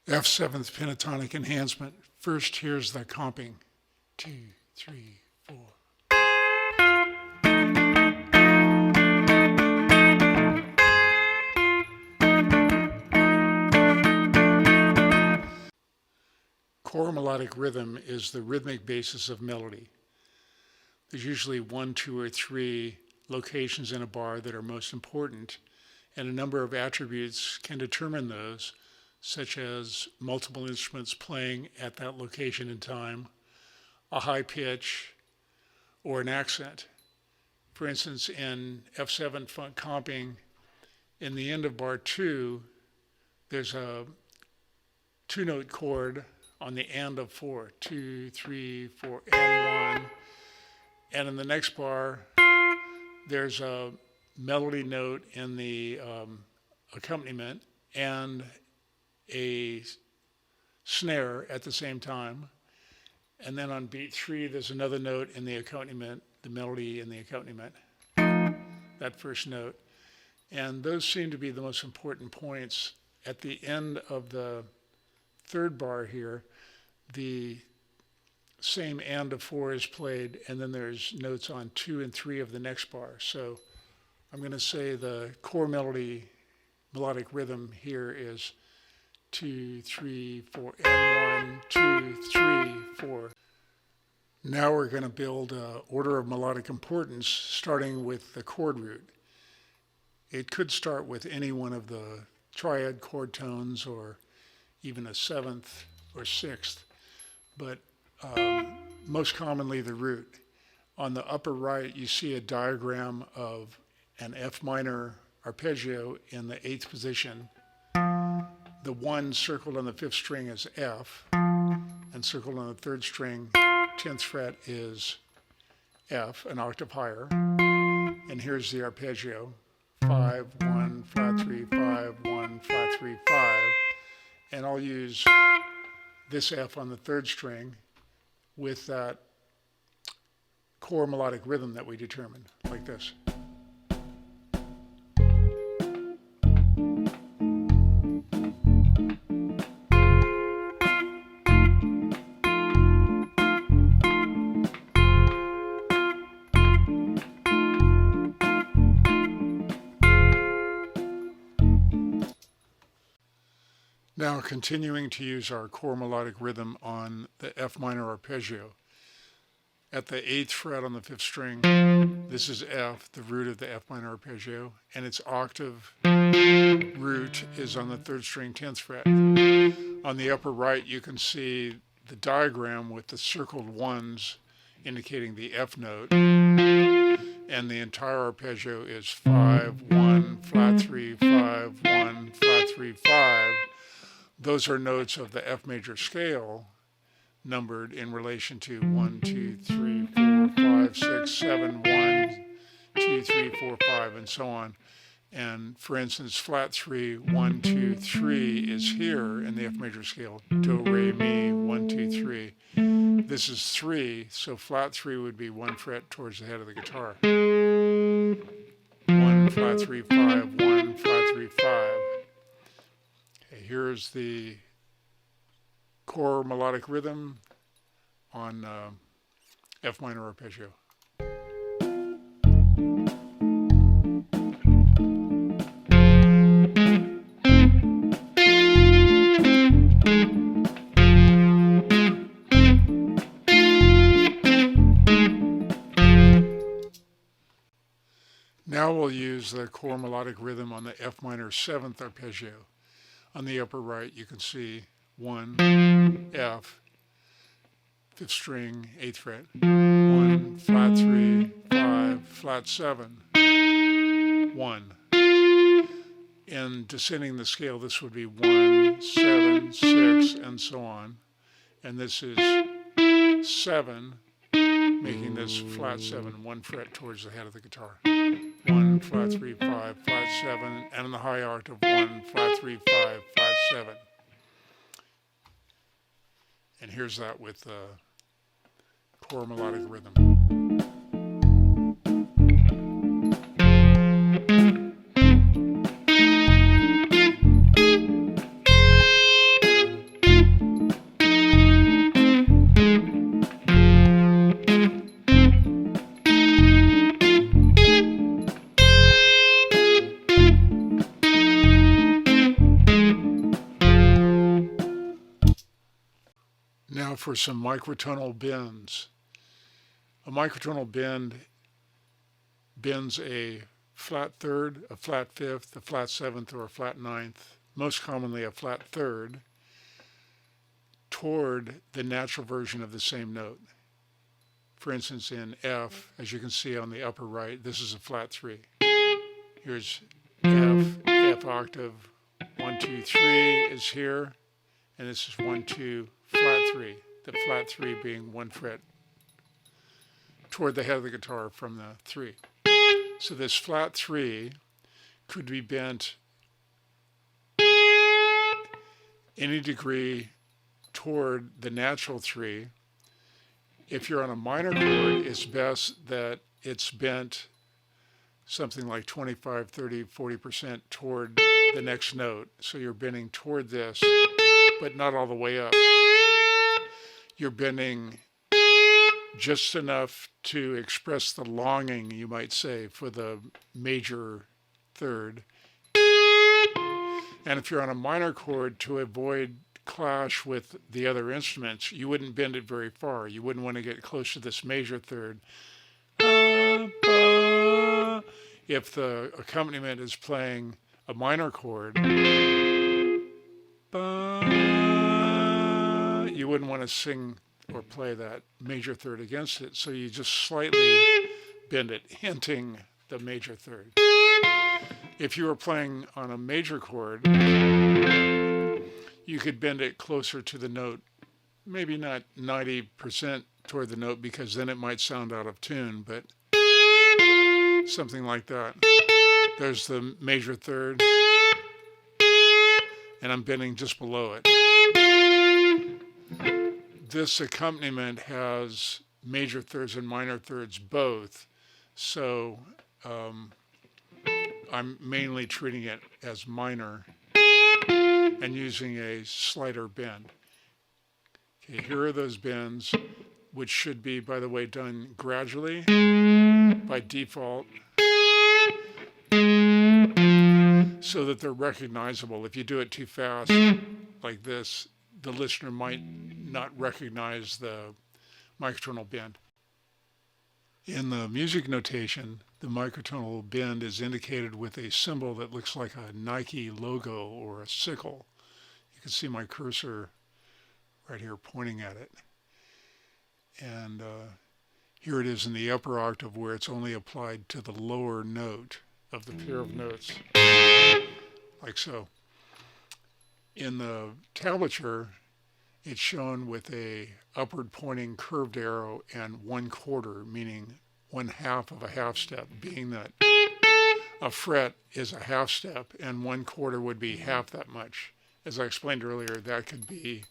F7th pentatonic enhancement. First, here's the comping. 2, 3, 4. Core melodic rhythm is the rhythmic basis of melody. There's usually 1, 2, or 3 locations in a bar that are most important, and a number of attributes can determine those, such as multiple instruments playing at that location in time, a high pitch, or an accent. For instance, in F7 funk comping, in the end of bar 2, there's a 2-note chord on the and of 4, 2, 3, 4, and 1. And in the next bar, there's a melody note in the accompaniment and a snare at the same time. And then on beat 3, there's another note in the accompaniment, the melody in the accompaniment, that first note. And those seem to be the most important points. At the end of the third bar here, the same and of 4 is played, and then there's notes on 2 and 3 of the next bar. So I'm going to say the core melodic rhythm here is 2, 3, 4, and 1, 2, 3, 4. Now we're going to build an order of melodic importance, starting with the chord root. It could start with any one of the triad chord tones, or even a 7th or 6th, but most commonly the root. On the upper right, you see a diagram of an F minor arpeggio in the 8th position. The 1 circled on the 5th string is F, and circled on the 3rd string, 10th fret, is F, an octave higher. And here's the arpeggio: 5, 1, flat 3, 5, 1, flat 3, 5. And I'll use this F on the 3rd string with that core melodic rhythm that we determined, like this. Now continuing to use our core melodic rhythm on the F minor arpeggio. At the 8th fret on the 5th string, this is F, the root of the F minor arpeggio, and its octave root is on the 3rd string, 10th fret. On the upper right, you can see the diagram with the circled 1s indicating the F note, and the entire arpeggio is 5, 1, flat 3, 5, 1, flat 3, 5. Those are notes of the F major scale, numbered in relation to 1, 2, 3, 4, 5, 6, 7, 1, 2, 3, 4, 5, and so on. And for instance, flat 3, 1, 2, 3 is here in the F major scale. Do, re, mi, 1, 2, 3. This is 3, so flat 3 would be 1 fret towards the head of the guitar. 1, flat 3, 5, 1, flat 3, 5. Here's the core melodic rhythm on F minor arpeggio. Now we'll use the core melodic rhythm on the F minor 7th arpeggio. On the upper right, you can see 1, F, 5th string, 8th fret, 1, flat 3, 5, flat 7, 1. In descending the scale, this would be 1, 7, 6, and so on. And this is 7, making this flat 7, 1 fret towards the head of the guitar. 1, flat 3, 5, flat 7, and in the high octave, 1, flat 3, 5, flat 7. And here's that with the core melodic rhythm. Now for some microtonal bends. A microtonal bend bends a flat third, a flat fifth, a flat seventh, or a flat ninth, most commonly a flat third, toward the natural version of the same note. For instance, in F, as you can see on the upper right, this is a flat 3. Here's F, F octave, 1, 2, 3 is here, and this is 1, 2, flat 3. The flat 3 being 1 fret toward the head of the guitar from the 3. So this flat 3 could be bent any degree toward the natural 3. If you're on a minor chord, it's best that it's bent something like 25, 30, 40% toward the next note. So you're bending toward this, but not all the way up. You're bending just enough to express the longing, you might say, for the major third. And if you're on a minor chord, to avoid clash with the other instruments, you wouldn't bend it very far. You wouldn't want to get close to this major third. If the accompaniment is playing a minor chord, you wouldn't want to sing or play that major third against it, so you just slightly bend it, hinting the major third. If you were playing on a major chord, you could bend it closer to the note, maybe not 90% toward the note, because then it might sound out of tune, but something like that. There's the major third, and I'm bending just below it. This accompaniment has major thirds and minor thirds both, so I'm mainly treating it as minor and using a slighter bend. Okay, here are those bends, which should be, by the way, done gradually by default, so that they're recognizable. If you do it too fast, like this, the listener might not recognize the microtonal bend. In the music notation, the microtonal bend is indicated with a symbol that looks like a Nike logo or a sickle. You can see my cursor right here pointing at it. And here it is in the upper octave, where it's only applied to the lower note of the pair of notes, like so. In the tablature, it's shown with a upward pointing curved arrow and 1/4, meaning 1/2 of a half step, being that a fret is a half step and 1/4 would be half that much. As I explained earlier, that could be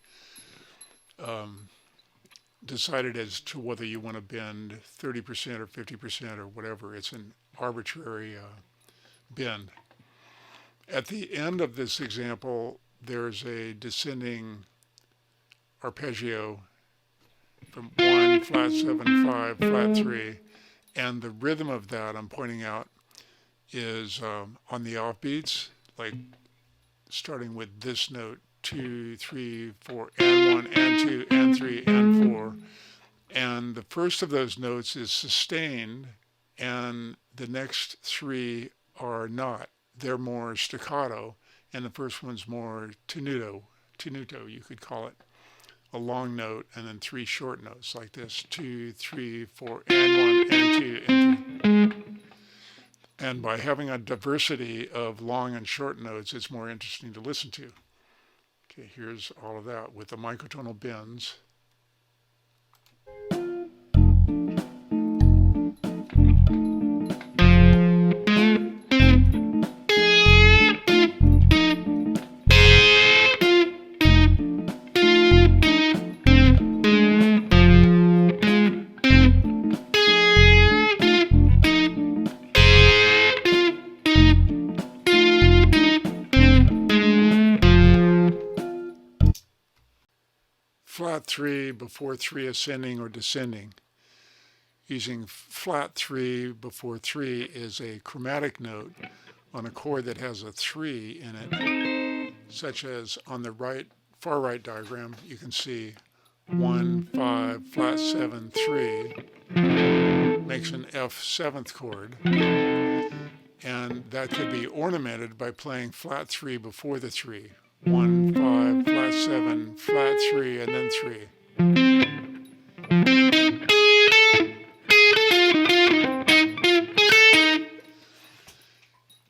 decided as to whether you want to bend 30% or 50% or whatever. It's an arbitrary bend. At the end of this example, there's a descending arpeggio from 1, flat 7, 5, flat 3, and the rhythm of that, I'm pointing out, is on the offbeats, like starting with this note, 2, 3, 4, and 1, and 2, and 3, and 4. And the first of those notes is sustained, and the next 3 are not. They're more staccato, and the first one's more tenuto, you could call it. A long note, and then 3 short notes, like this, 2, 3, 4, and 1, and 2, and 3. And by having a diversity of long and short notes, it's more interesting to listen to. Okay, here's all of that with the microtonal bends. Flat 3 before 3 ascending or descending. Using flat 3 before 3 is a chromatic note on a chord that has a 3 in it, such as on the far right diagram, you can see 1, 5, flat 7, 3, makes an F seventh chord. And that could be ornamented by playing flat 3 before the 3. 1, 5, flat 7, flat 3, and then 3.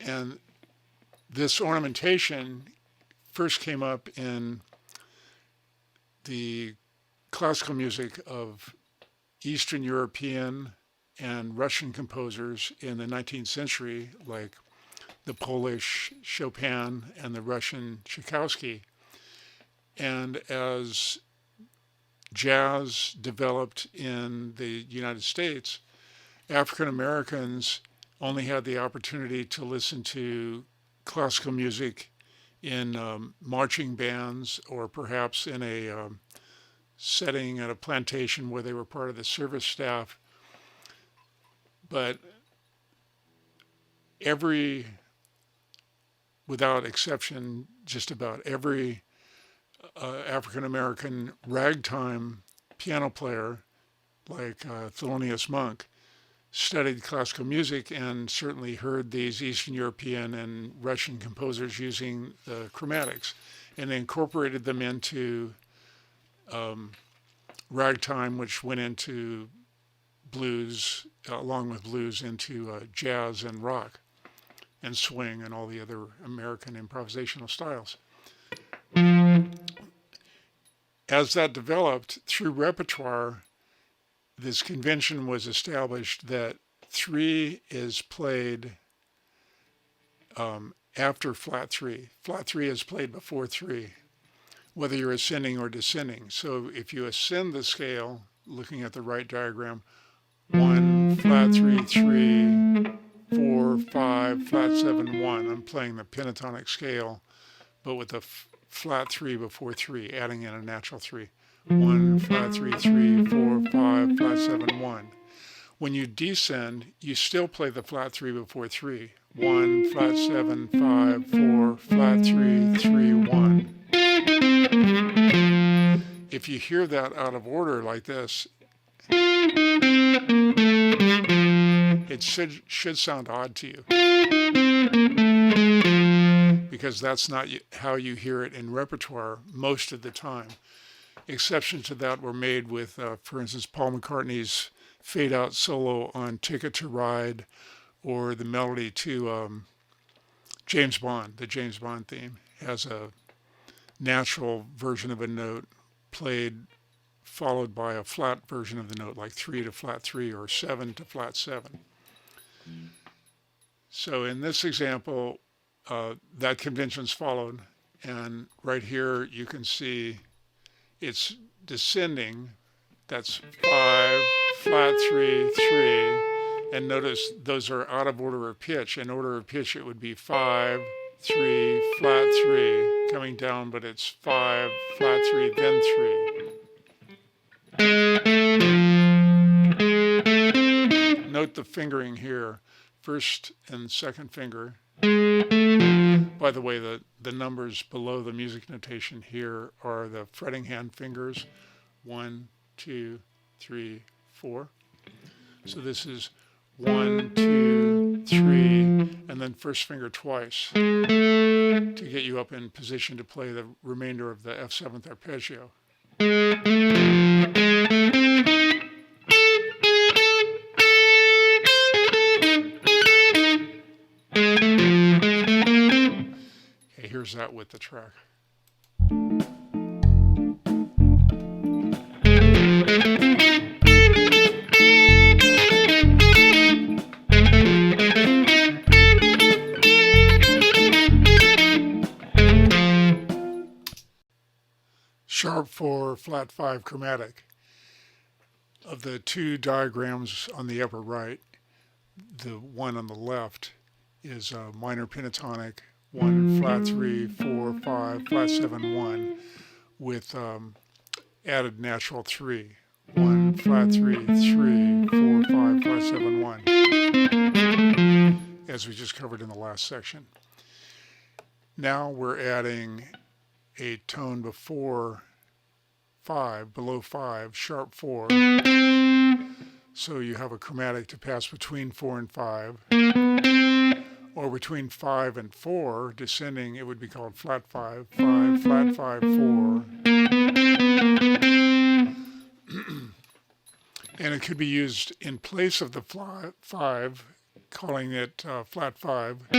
And this ornamentation first came up in the classical music of Eastern European and Russian composers in the 19th century, like the Polish Chopin and the Russian Tchaikovsky. And as jazz developed in the United States, African Americans only had the opportunity to listen to classical music in marching bands, or perhaps in a setting at a plantation where they were part of the service staff. But without exception, just about every African American ragtime piano player, like Thelonious Monk, studied classical music and certainly heard these Eastern European and Russian composers using the chromatics, and they incorporated them into ragtime, which went into blues, along with blues, into jazz and rock and swing and all the other American improvisational styles. As that developed through repertoire, this convention was established that 3 is played after flat 3. Flat 3 is played before 3, whether you're ascending or descending. So if you ascend the scale, looking at the right diagram, 1, flat 3, 3, 4, 5, flat 7, 1. I'm playing the pentatonic scale, but with a flat 3 before 3, adding in a natural 3. 1, flat 3, 3, 4, 5, flat 7, 1. When you descend, you still play the flat 3 before 3. 1, flat 7, 5, 4, flat 3, 3, 1. If you hear that out of order like this, it should sound odd to you, because that's not how you hear it in repertoire most of the time. Exceptions to that were made with, for instance, Paul McCartney's fade-out solo on Ticket to Ride, or the melody to James Bond. The James Bond theme has a natural version of a note played followed by a flat version of the note, like 3 to flat 3 or 7 to flat 7. So in this example, that convention's followed, and right here you can see it's descending. That's 5, flat 3, 3, and notice those are out of order of pitch. In order of pitch, it would be 5, 3, flat 3, coming down, but it's 5, flat 3, then 3. Note the fingering here, first and second finger. By the way, the numbers below the music notation here are the fretting hand fingers, 1, 2, 3, 4. So this is 1, 2, 3, and then first finger twice to get you up in position to play the remainder of the F7th arpeggio. Okay, here's that with the track. Sharp 4, flat 5 chromatic. Of the two diagrams on the upper right, the one on the left is a minor pentatonic, 1, flat 3, 4, 5, flat 7, 1, with added natural 3. 1, flat 3, 3, 4, 5, flat 7, 1, as we just covered in the last section. Now we're adding a tone before 5, below 5, sharp 4. So you have a chromatic to pass between 4 and 5. Or between 5 and 4, descending, it would be called flat 5, 5, flat 5, 4. And it could be used in place of the flat 5, calling it flat 5,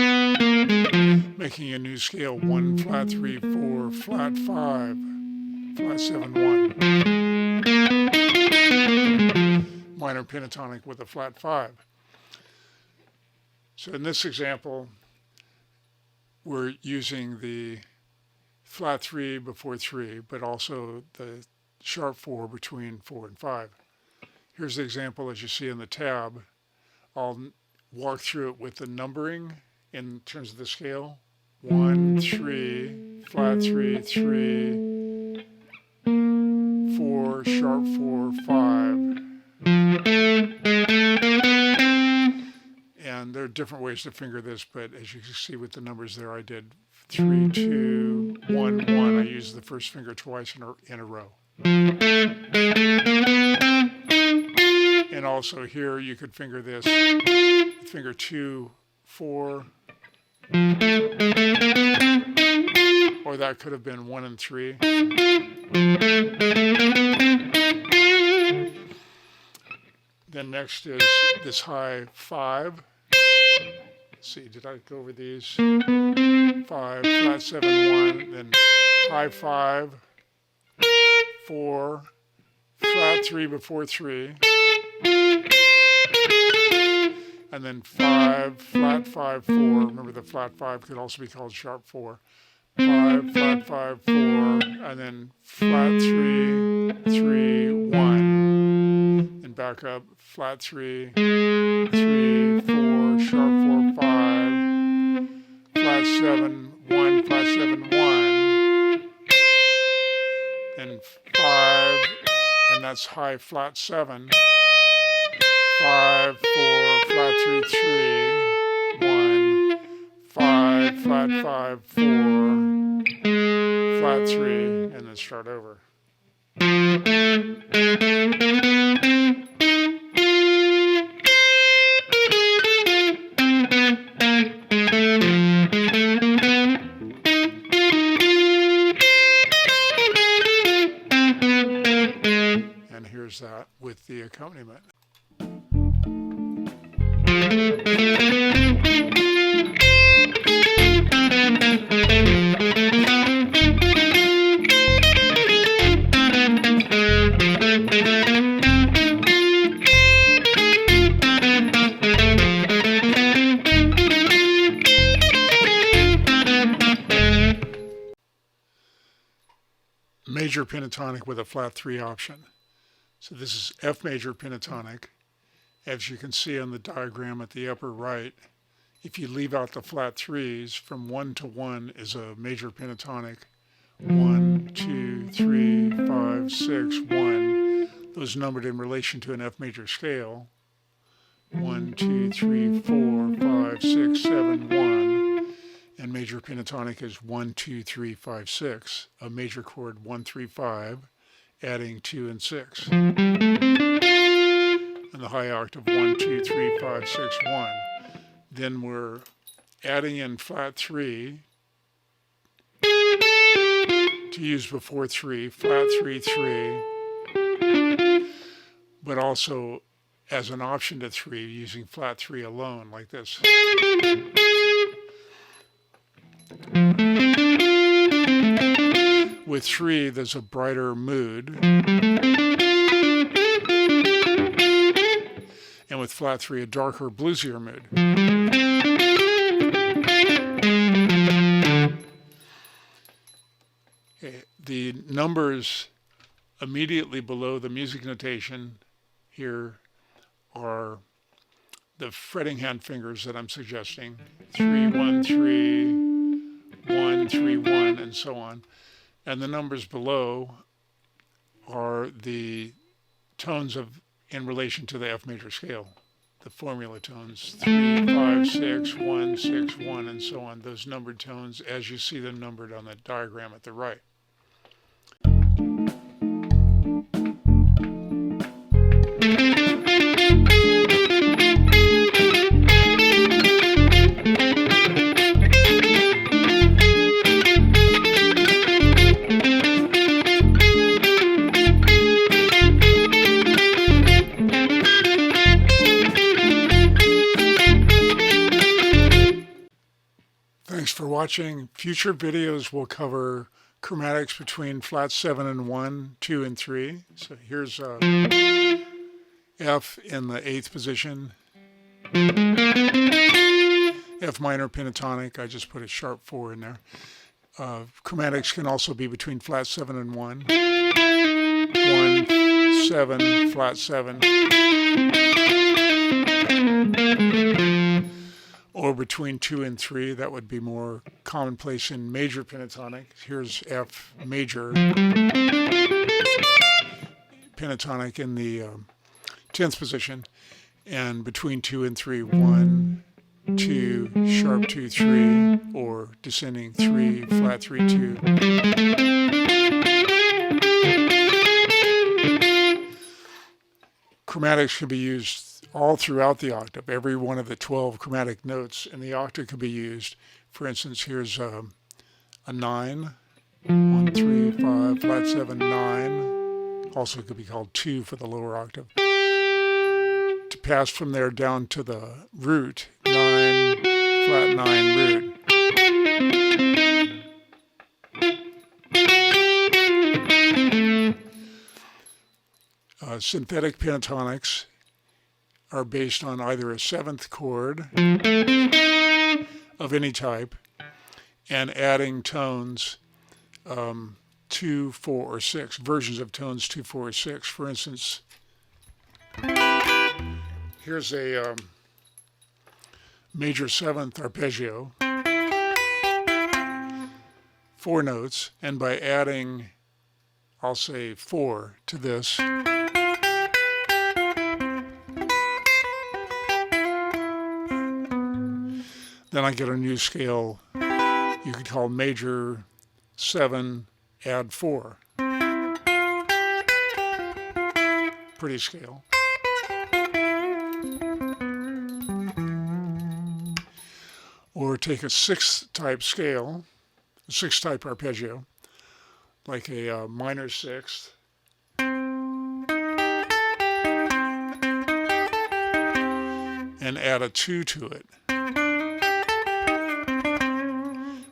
making a new scale 1, flat 3, 4, flat 5, flat 7, 1. Minor pentatonic with a flat 5. So in this example, we're using the flat 3 before 3, but also the sharp 4 between 4 and 5. Here's the example as you see in the tab. I'll walk through it with the numbering in terms of the scale. 1, 3, flat 3, 3, 4, sharp 4, 5. And there are different ways to finger this, but as you can see with the numbers there, I did 3, 2, 1, 1. I used the first finger twice in a row. And also here you could finger this, finger 2, 4, or that could have been 1 and 3. Then next is this high 5. Let's see, did I go over these? 5, flat 7, 1, then high 5, 4, flat 3 before 3, and then 5, flat 5, 4. Remember the flat 5 could also be called sharp 4. 5, flat 5, 4, and then flat 3, 3, 1. And back up, flat 3, 3, 4, sharp 4, 5, flat 7, 1, flat 7, 1. Then 5, and that's high flat 7. 5, 4, flat 3, 3, 1, 5, flat 5, 4, flat 3, and then start over. And here's that with the accompaniment. Major pentatonic with a flat 3 option. So this is F major pentatonic. As you can see on the diagram at the upper right, if you leave out the flat 3s, from 1 to 1 is a major pentatonic. 1, 2, 3, 5, 6, 1. Those numbered in relation to an F major scale. 1, 2, 3, 4, 5, 6, 7, 1. And major pentatonic is 1, 2, 3, 5, 6. A major chord 1, 3, 5, adding 2 and 6. And the high octave 1, 2, 3, 5, 6, 1. Then we're adding in flat 3 to use before 3, flat 3, 3, but also as an option to 3 using flat 3 alone like this. With 3 there's a brighter mood. And with flat 3, a darker, bluesier mood. Okay, the numbers immediately below the music notation here are the fretting hand fingers that I'm suggesting. 3, 1, 3, 1, 3, 1, and so on. And the numbers below are the tones in relation to the F major scale, the formula tones, 3, 5, 6, 1, 6, 1, and so on, those numbered tones as you see them numbered on the diagram at the right. Thanks for watching. Future videos will cover chromatics between flat 7 and 1, 2 and 3. So here's F in the 8th position. F minor pentatonic. I just put a sharp 4 in there. Chromatics can also be between flat 7 and 1. 1, 7, flat 7. Or between 2 and 3, that would be more commonplace in major pentatonic. Here's F major pentatonic in the 10th position. And between 2 and 3, 1, 2, sharp 2, 3, or descending 3, flat 3, 2. Chromatics can be used all throughout the octave. Every one of the 12 chromatic notes in the octave could be used. For instance, here's a 9, 1, 3, 5, flat 7, 9. Also could be called 2 for the lower octave. To pass from there down to the root, 9, flat 9, root. Synthetic pentatonics are based on either a 7th chord of any type and adding tones 2, 4, or 6, versions of tones 2, 4, or 6. For instance, here's a major 7th arpeggio, 4 notes, and by adding, I'll say 4 to this, then I get a new scale you could call major 7, add 4. Pretty scale. Or take a 6th type scale, a 6th type arpeggio, like a minor 6th, and add a 2 to it,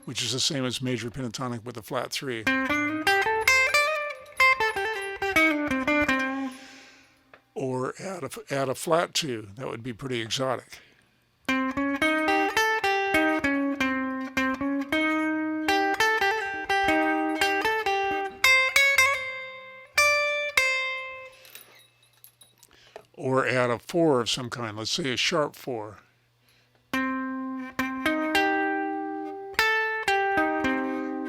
which is the same as major pentatonic with a flat 3. Or add a flat 2. That would be pretty exotic. Or add a 4 of some kind, let's say a sharp 4.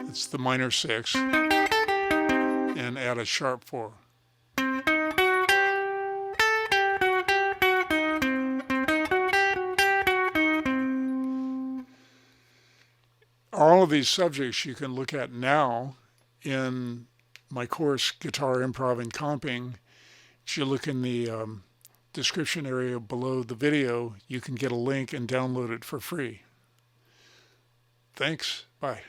It's the minor 6, and add a sharp 4. All of these subjects you can look at now in my course, Guitar, Improv, and Comping. If you look in the description area below the video, you can get a link and download it for free. Thanks. Bye.